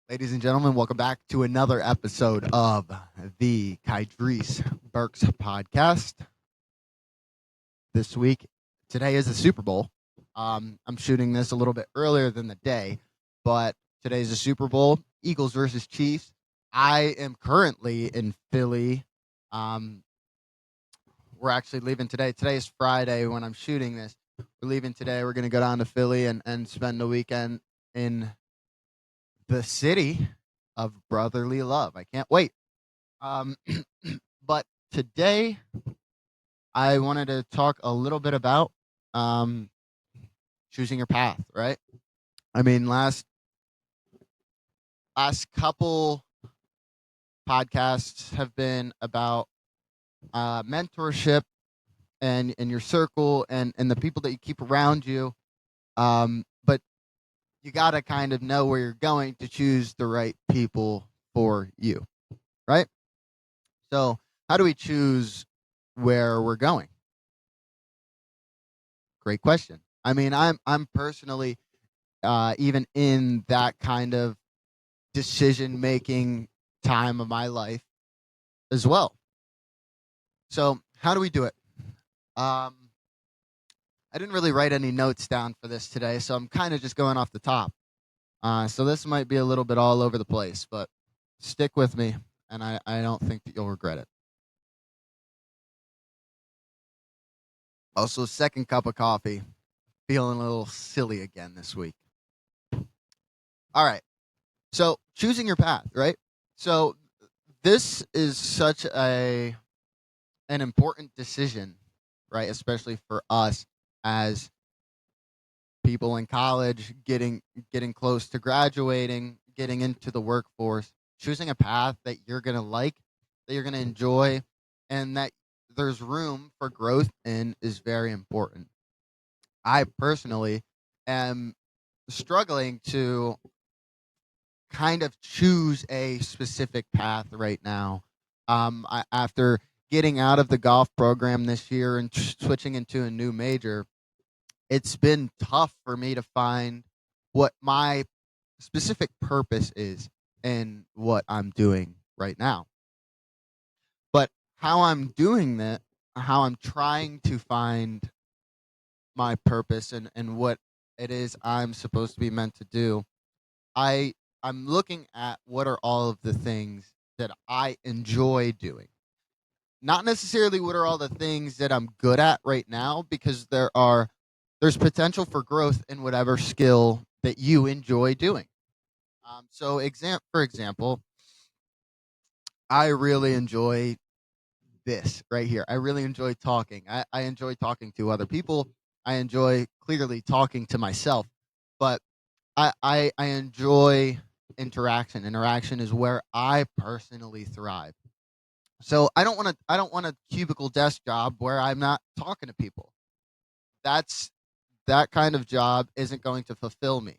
Ladies and gentlemen, welcome back to another episode of the Kydrees Burks podcast. This week, today is the Super Bowl. I'm shooting this a little bit earlier than the day, but today's the Super Bowl, Eagles versus Chiefs. I am currently in Philly. Um, we're actually leaving today. Today is Friday when I'm shooting this. We're leaving today. We're going to go down to Philly and spend the weekend in the city of brotherly love. I can't wait. Um, but today I wanted to talk a little bit about um, choosing your path. Right. I mean, last couple podcasts have been about mentorship and your circle and the people that you keep around you. But you got to kind of know where you're going to choose the right people for you. Right. So how do we choose where we're going? Great question. I mean, I'm personally even in that kind of decision making time of my life as well. So how do we do it? Um, I didn't really write any notes down for this today, so I'm kind of just going off the top. So this might be a little bit all over the place, but stick with me, and I don't think that you'll regret it. Also, second cup of coffee. Feeling a little silly again this week. All right. So choosing your path, right? So this is such an important decision, right? Especially for us as people in college, getting close to graduating, getting into the workforce, choosing a path that you're gonna like, that you're gonna enjoy, and that there's room for growth in is very important. I personally am struggling to kind of choose a specific path right now. After getting out of the golf program this year and switching into a new major, it's been tough for me to find what my specific purpose is in what I'm doing right now. But how I'm doing that, how I'm trying to find my purpose and what it is I'm supposed to be meant to do, I I'm looking at what are all of the things that I enjoy doing. Not necessarily what are all the things that I'm good at right now because there's potential for growth in whatever skill that you enjoy doing. For example, I really enjoy this right here. I really enjoy talking. I enjoy talking to other people. I enjoy clearly talking to myself, but I enjoy interaction. Interaction is where I personally thrive. So I don't want a cubicle desk job where I'm not talking to people. That's that kind of job isn't going to fulfill me.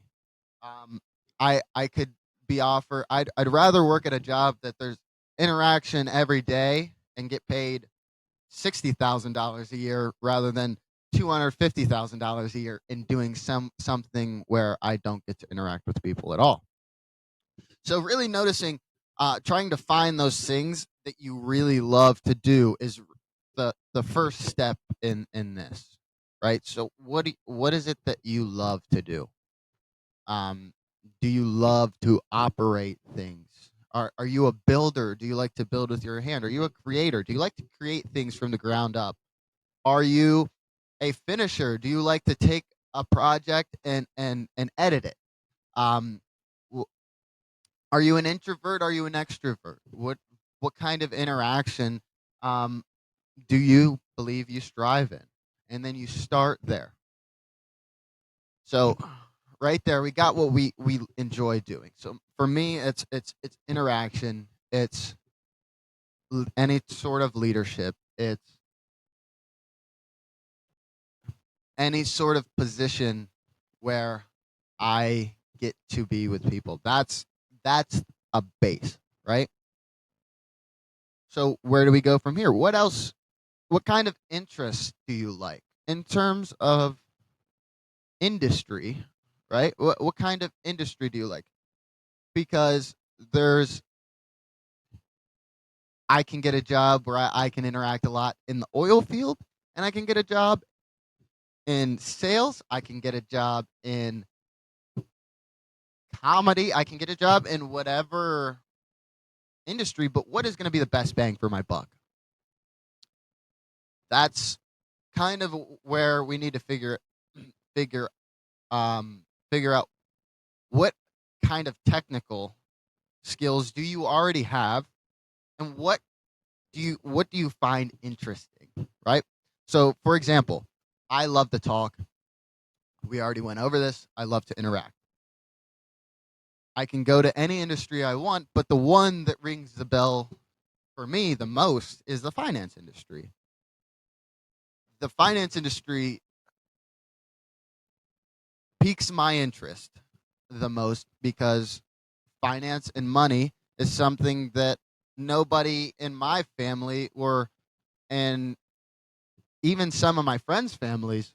Um, I could be offered. I'd rather work at a job that there's interaction every day and get paid $60,000 a year rather than $250,000 a year in doing something where I don't get to interact with people at all. So really noticing, trying to find those things that you really love to do is the first step in this, right? So what is it that you love to do? Um, do you love to operate things? Are you a builder? Do you like to build with your hand? Are you a creator? Do you like to create things from the ground up? Are you a finisher? Do you like to take a project and edit it? Um, are you an introvert? Are you an extrovert? What kind of interaction um, do you believe you strive in? And then you start there. So right there, we got what we enjoy doing. So for me, it's interaction. It's any sort of leadership. It's any sort of position where I get to be with people. That's a base, right? So where do we go from here? What else? What kind of interests do you like in terms of industry? Right? What kind of industry do you like? because there's I can get a job where I can interact a lot in the oil field, and I can get a job in sales. I can get a job in comedy. I can get a job in whatever industry, but what is going to be the best bang for my buck? That's kind of where we need to figure figure out what kind of technical skills do you already have, and what do you find interesting, right? So, for example, I love to talk. We already went over this. I love to interact. I can go to any industry I want, but the one that rings the bell for me the most is the finance industry. The finance industry piques my interest the most because finance and money is something that nobody in my family or and even some of my friends' families,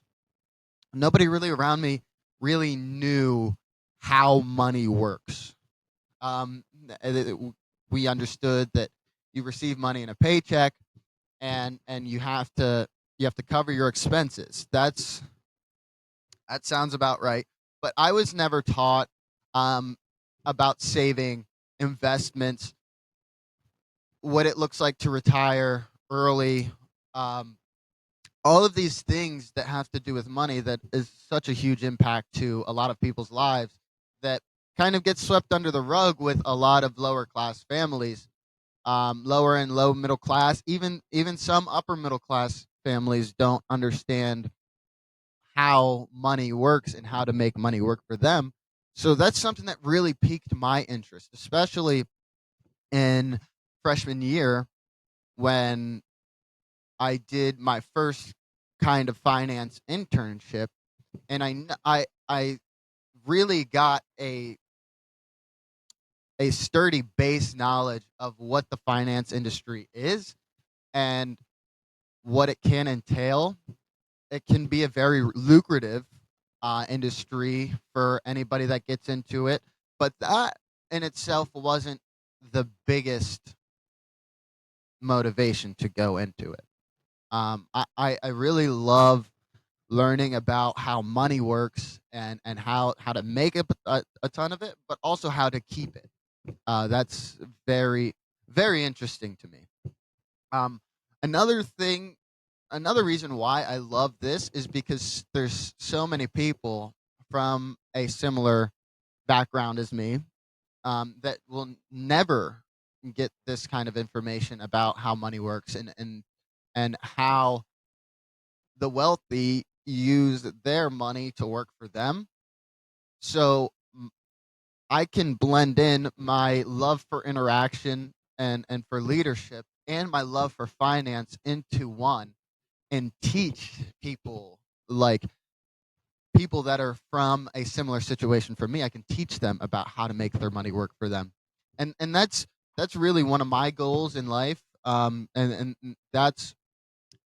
nobody really around me really knew how money works. Um, we understood that you receive money in a paycheck, and you have to cover your expenses. That sounds about right. But I was never taught um, about saving, investments, what it looks like to retire early, um, all of these things that have to do with money that is such a huge impact to a lot of people's lives that kind of gets swept under the rug with a lot of lower class families, lower and low middle class, even some upper middle class families don't understand how money works and how to make money work for them. So that's something that really piqued my interest, especially in freshman year when I did my first kind of finance internship, and I really got a sturdy base knowledge of what the finance industry is and what it can entail. It can be a very lucrative industry for anybody that gets into it, but that in itself wasn't the biggest motivation to go into it. I really love learning about how money works and how to make a ton of it, but also how to keep it. That's very, very interesting to me. Um, another thing, another reason why I love this is because there's so many people from a similar background as me that will never get this kind of information about how money works and how the wealthy use their money to work for them. So I can blend in my love for interaction and for leadership and my love for finance into one and teach people, like people that are from a similar situation for me. I can teach them about how to make their money work for them. And that's really one of my goals in life. And that's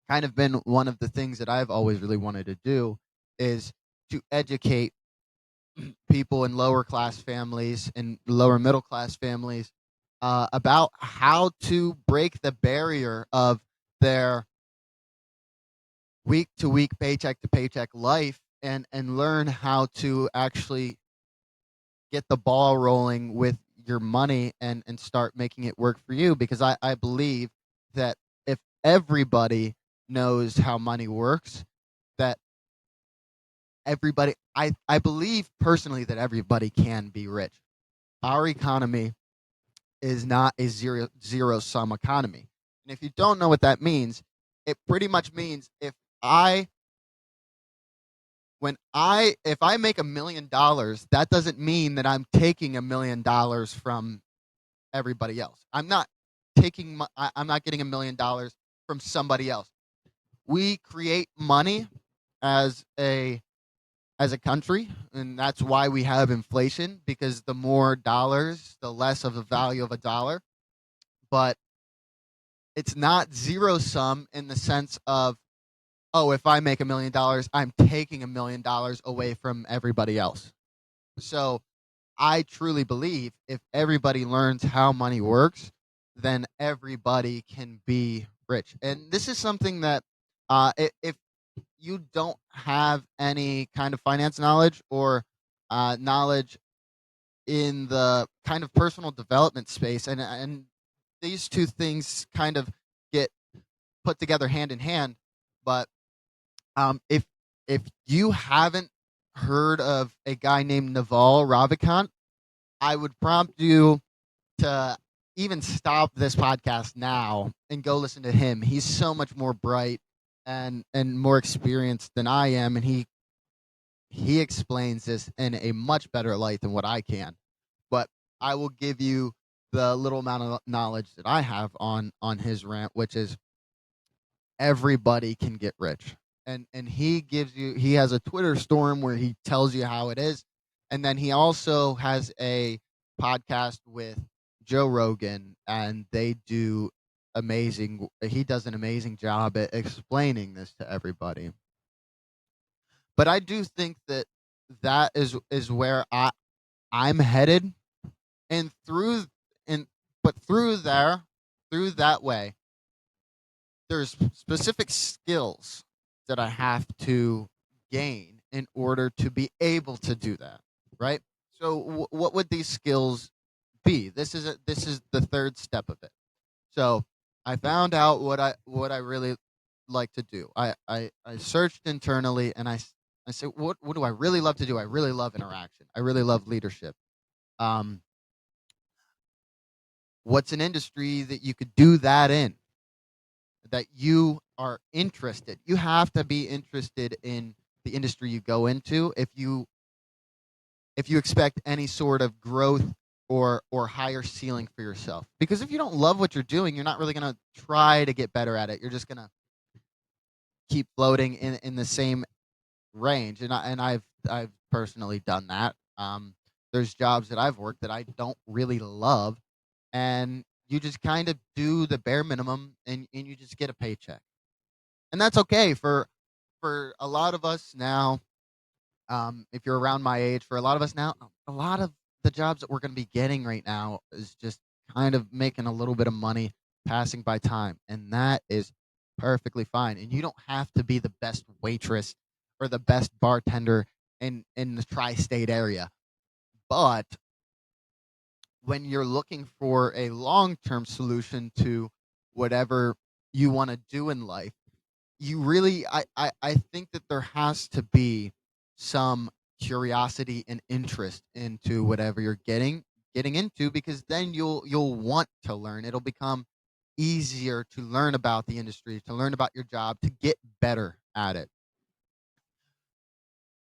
kind of been one of the things that I've always really wanted to do is to educate people in lower class families and lower middle class families about how to break the barrier of their week to week, paycheck to paycheck life and learn how to actually get the ball rolling with your money and start making it work for you. Because I believe that if everybody knows how money works, that I believe personally that everybody can be rich. Our economy is not a zero sum economy. And if you don't know what that means, it pretty much means I if I make $1 million, that doesn't mean that I'm taking $1 million from everybody else. I'm not getting $1 million from somebody else. We create money as a country, and that's why we have inflation, because the more dollars, the less of the value of a dollar. But it's not zero sum in the sense of, oh, if I make $1 million, I'm taking $1 million away from everybody else. So I truly believe if everybody learns how money works, then everybody can be rich. And this is something that, if you don't have any kind of finance knowledge or knowledge in the kind of personal development space, and these two things kind of get put together hand in hand. But if you haven't heard of a guy named Naval Ravikant, I would prompt you to even stop this podcast now and go listen to him. He's so much more bright and more experienced than I am, and he explains this in a much better light than what I can. But I will give you the little amount of knowledge that I have on his rant, which is everybody can get rich. And he has a Twitter storm where he tells you how it is. And then he also has a podcast with Joe Rogan, and they do amazing he does an amazing job at explaining this to everybody. But I do think that that is where I'm headed, and and but through that way, there's specific skills that I have to gain in order to be able to do that, right? So what would these skills be? This is the third step of it. So I found out what I really like to do. I searched internally, and I said, what do I really love to do? I really love interaction. I really love leadership. Um, what's an industry that you could do that in, that you are interested? You have to be interested in the industry you go into if you expect any sort of growth or higher ceiling for yourself. Because if you don't love what you're doing, you're not really going to try to get better at it. You're just going to keep floating in the same range. And I've personally done that. There's jobs that I've worked that I don't really love, and you just kind of do the bare minimum, and you just get a paycheck. And that's okay for a lot of us now. If you're around my age, for a lot of us now, a lot of the jobs that we're going to be getting right now is just kind of making a little bit of money, passing by time, and that is perfectly fine. And you don't have to be the best waitress or the best bartender in the tri-state area. But when you're looking for a long-term solution to whatever you want to do in life, you really I think that there has to be some curiosity and interest into whatever you're getting into, because then you'll want to learn. It'll become easier to learn about the industry, to learn about your job, to get better at it.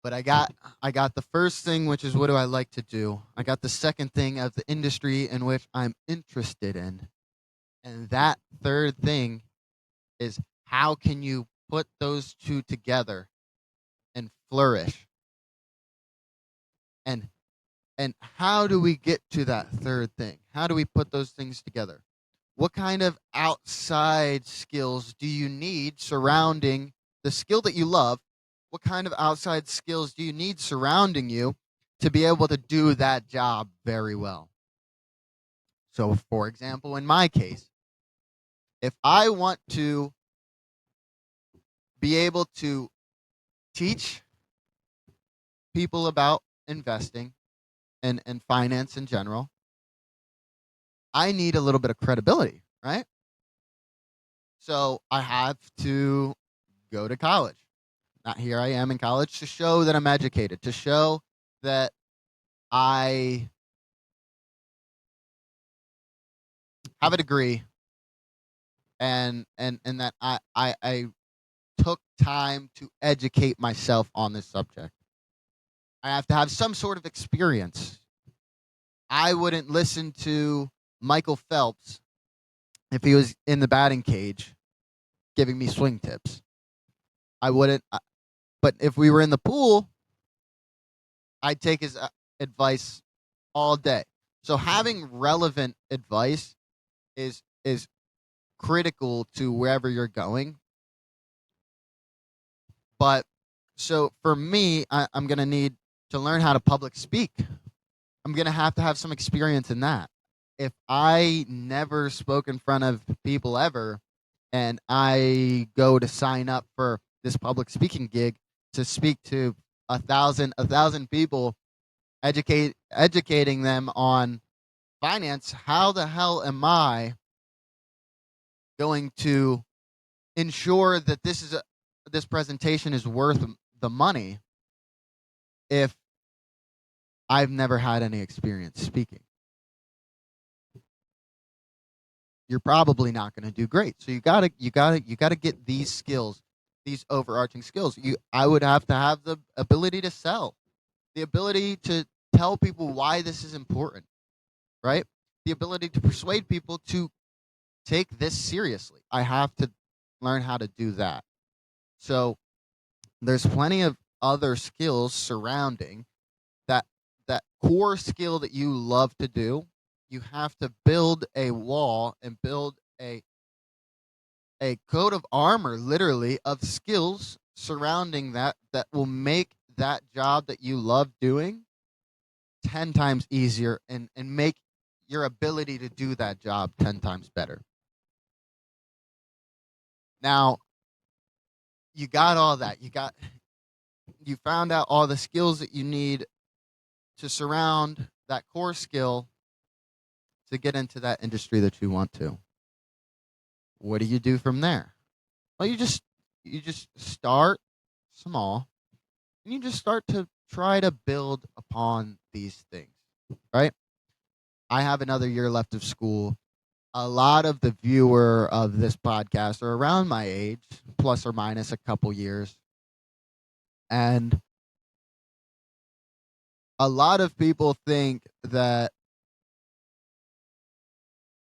But I got the first thing, which is what do I like to do. I got the second thing of the industry in which I'm interested in. And that third thing is, how can you put those two together and flourish? And how do we get to that third thing? How do we put those things together? What kind of outside skills do you need surrounding the skill that you love? What kind of outside skills do you need surrounding you to be able to do that job very well? So, for example, in my case, if I want to be able to teach people about investing and finance in general, I need a little bit of credibility, right? So I have to go to college. Now, here I am in college to show that I'm educated, to show that I have a degree, and that I took time to educate myself on this subject. I have to have some sort of experience. I wouldn't listen to Michael Phelps if he was in the batting cage giving me swing tips. I wouldn't. But if we were in the pool, I'd take his advice all day. So having relevant advice is critical to wherever you're going. But so for me, I'm gonna need to learn how to public speak. I'm I'm going to have some experience in that. If I never spoke in front of people ever, and I go to sign up for this public speaking gig to speak to a thousand people, educating them on finance, how the hell am I going to ensure that this presentation is worth the money if I've never had any experience speaking? You're probably not going to do great. So you gotta get these skills, these overarching skills. I would have to have the ability to sell, the ability to tell people why this is important, right? The ability to persuade people to take this seriously. I have to learn how to do that. So there's plenty of other skills surrounding that that core skill that you love to do. You have to build a wall and build a coat of armor, literally, of skills surrounding that will make that job that you love doing 10 times easier, and make your ability to do that job 10 times better. Now, you got all that. You found out all the skills that you need to surround that core skill to get into that industry that you want to. What do you do from there? Well, you just start small, and you just start to try to build upon these things, right? I have another year left of school. A lot of the viewer of this podcast are around my age, plus or minus a couple years. And a lot of people think that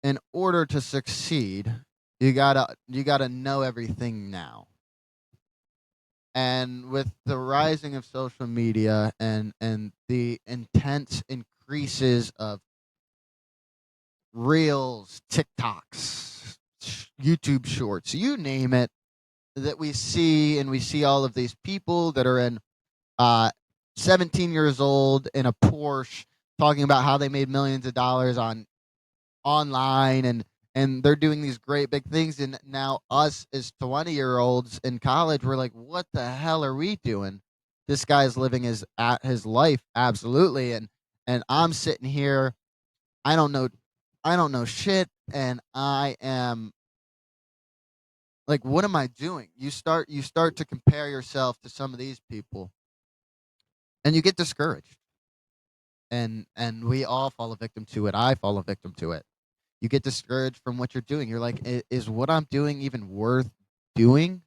in order to succeed, you gotta know everything now. And with the rising of social media and the intense increases of reels, TikToks, YouTube shorts, you name it, that we see, and we see all of these people that are in uh 17 years old in a Porsche talking about how they made millions of dollars on online, and they're doing these great big things, and now us as 20-year-olds in college, we're like, what the hell are we doing? This guy's living his life, absolutely, and I'm sitting here, I don't know I don't know shit, and I am like, what am I doing? You start to compare yourself to some of these people, and you get discouraged, and we all fall a victim to it. I fall a victim to it. You get discouraged from what you're doing. You're like, is what I'm doing even worth doing?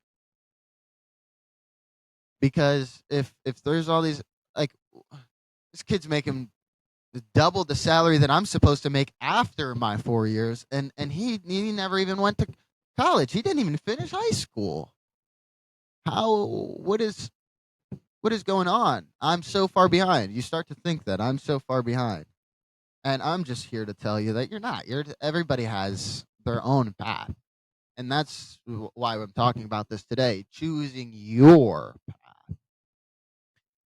Because if there's all these, like, this kid's making double the salary that I'm supposed to make after my 4 years, and he never even went to college. He didn't even finish high school. How what is going on? I'm so far behind. You start to think that I'm so far behind. And I'm just here to tell you that you're not. Everybody has their own path. And that's why I'm talking about this today. Choosing your path.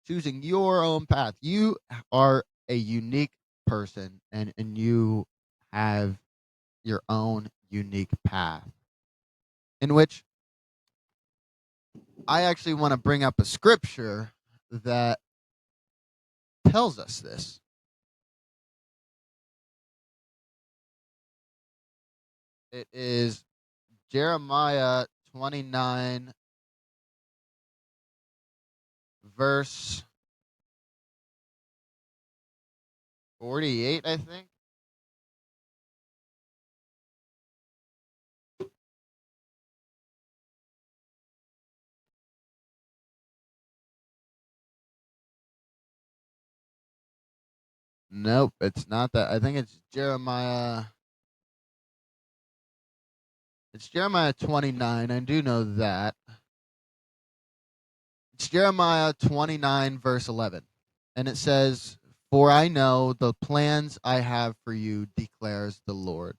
Choosing your own path. You are a unique person, and you have your own unique path. In which I actually want to bring up a scripture that tells us this. It is Jeremiah 29, verse 48, I think. Nope, it's not that. I think it's Jeremiah. It's Jeremiah 29. I do know that. It's Jeremiah 29, verse 11. And it says, "For I know the plans I have for you, declares the Lord.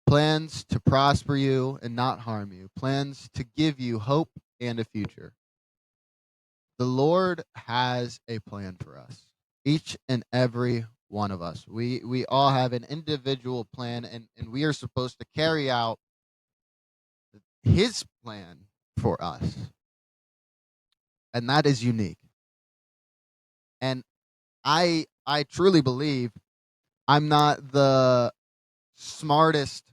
Plans to prosper you and not harm you, plans to give you hope and a future." The Lord has a plan for us, each and every one of us. We all have an individual plan, and we are supposed to carry out his plan for us. And that is unique. And I truly believe I'm not the smartest,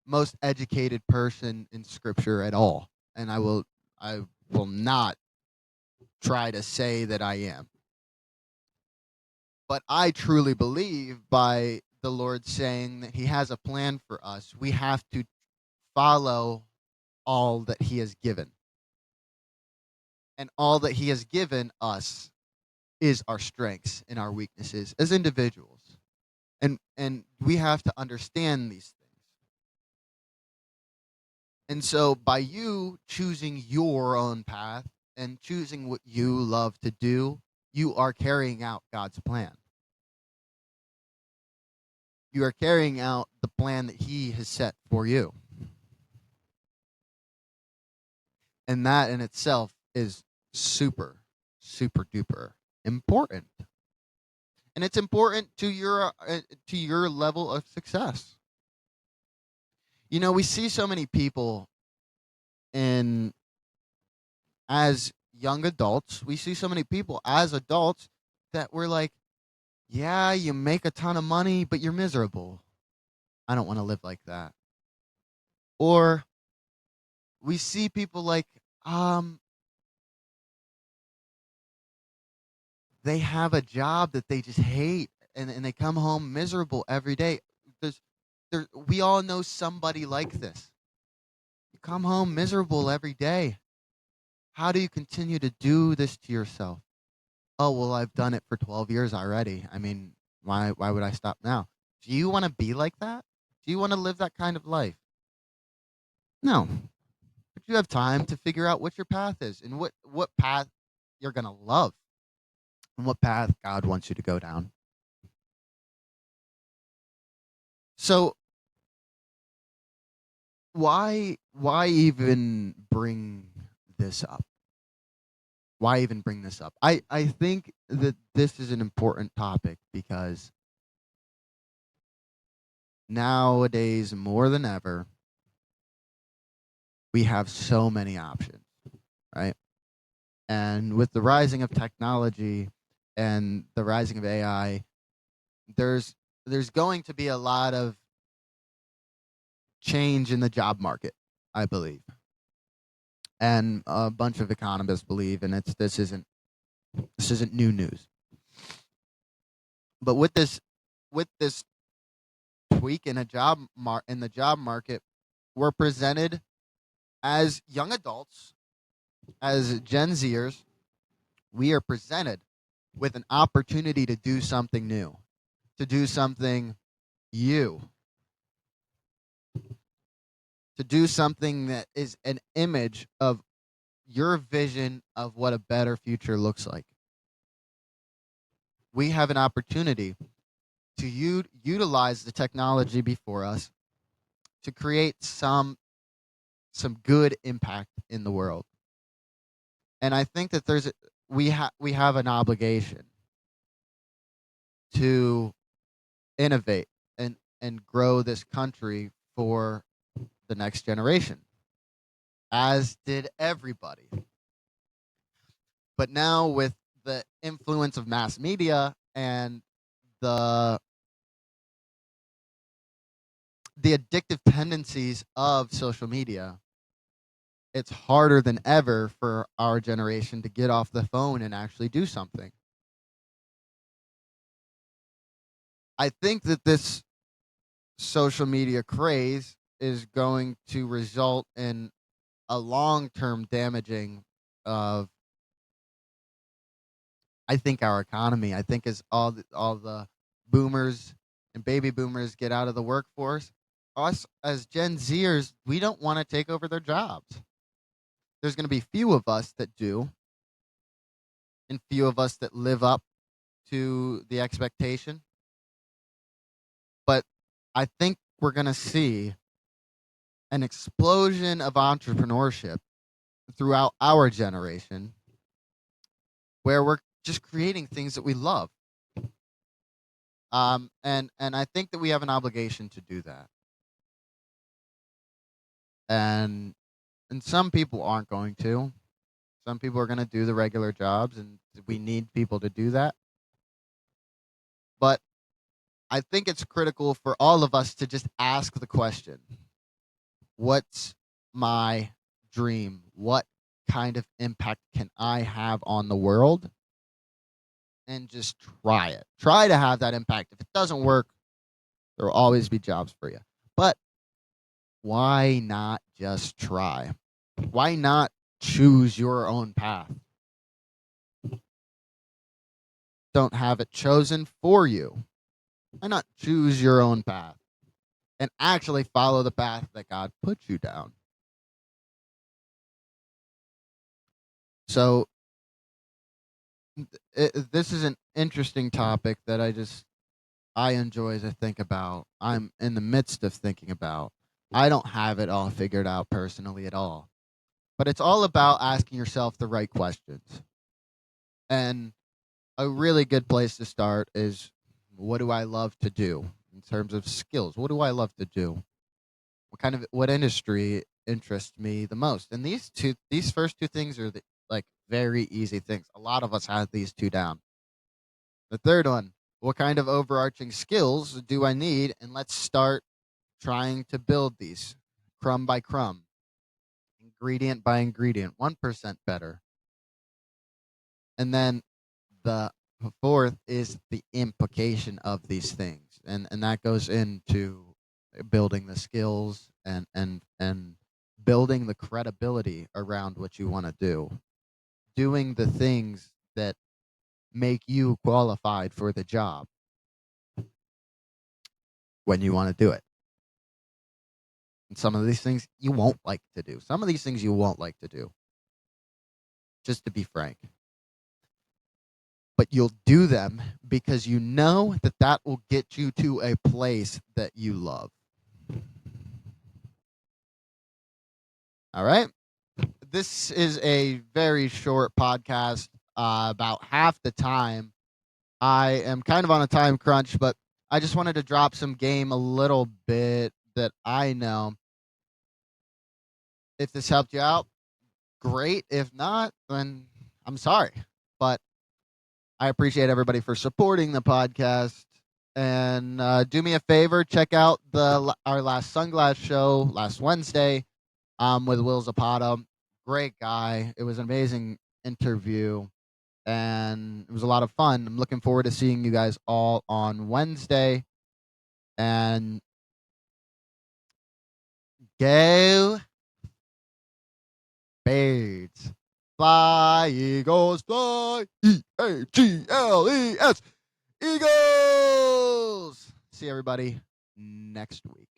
most educated person in scripture at all. And I will not try to say that I am. But I truly believe by the Lord saying that he has a plan for us, we have to follow all that he has given. And all that he has given us is our strengths and our weaknesses as individuals. And we have to understand these things. And so by you choosing your own path and choosing what you love to do, you are carrying out God's plan. You are carrying out the plan that he has set for you. And that in itself is super, super duper important. And it's important to your level of success. You know, we see so many people in as young adults, we see so many people as adults that we're like, yeah, you make a ton of money, but you're miserable. I don't want to live like that. Or we see people like, um, they have a job that they just hate and they come home miserable every day. There's, we all know somebody like this. You come home miserable every day. How do you continue to do this to yourself? Oh, well, I've done it for 12 years already. I mean, why would I stop now? Do you want to be like that? Do you want to live that kind of life? No. But you have time to figure out what your path is and what path you're going to love and what path God wants you to go down. So, why even bring this up? Why even bring this up? I think that this is an important topic because nowadays more than ever we have so many options, right? And with the rising of technology and the rising of AI, there's there's going to be a lot of change in the job market, I believe. And a bunch of economists believe, and this isn't new news. But with this tweak in in the job market, we're presented as young adults, as Gen Zers, we are presented with an opportunity to do something new, to do something you, to do something that is an image of your vision of what a better future looks like. We have an opportunity to utilize the technology before us to create some good impact in the world. And I think that we have an obligation to innovate and grow this country for the next generation, as did everybody. But now with the influence of mass media and the the addictive tendencies of social media, it's harder than ever for our generation to get off the phone and actually do something. I think that this social media craze is going to result in a long-term damaging of, I think, our economy. I think as all the boomers and baby boomers get out of the workforce, us as Gen Zers, we don't want to take over their jobs. There's going to be few of us that do, and few of us that live up to the expectation. But I think we're going to see an explosion of entrepreneurship throughout our generation where we're just creating things that we love. And I think that we have an obligation to do that. And and some people aren't going to. Some people are going to do the regular jobs, and we need people to do that. But I think it's critical for all of us to just ask the question, what's my dream? What kind of impact can I have on the world? And just try it. Try to have that impact. If it doesn't work, there will always be jobs for you. But why not just try? Why not choose your own path? Don't have it chosen for you. Why not choose your own path and actually follow the path that God put you down? So, this is an interesting topic that I enjoy as I think about. I'm in the midst of thinking about. I don't have it all figured out personally at all. But it's all about asking yourself the right questions. And a really good place to start is, what do I love to do in terms of skills? What do I love to do? What industry interests me the most? And these first two things are like very easy things. A lot of us have these two down. The third one, what kind of overarching skills do I need? And let's start trying to build these crumb by crumb, ingredient by ingredient, 1% better. And then the fourth is the implication of these things. And that goes into building the skills and building the credibility around what you want to do. Doing the things that make you qualified for the job when you want to do it. And some of these things you won't like to do. Some of these things you won't like to do. Just to be frank. But you'll do them because you know that that will get you to a place that you love. All right. This is a very short podcast, about half the time. I am kind of on a time crunch, but I just wanted to drop some game a little bit that I know. If this helped you out, great. If not, then I'm sorry. But I appreciate everybody for supporting the podcast. And do me a favor, check out our last Sunglass show last Wednesday, with Will Zapata. Great guy. It was an amazing interview, and it was a lot of fun. I'm looking forward to seeing you guys all on Wednesday. And go Birds. Fly, Eagles, fly. Eagles. Eagles. See everybody next week.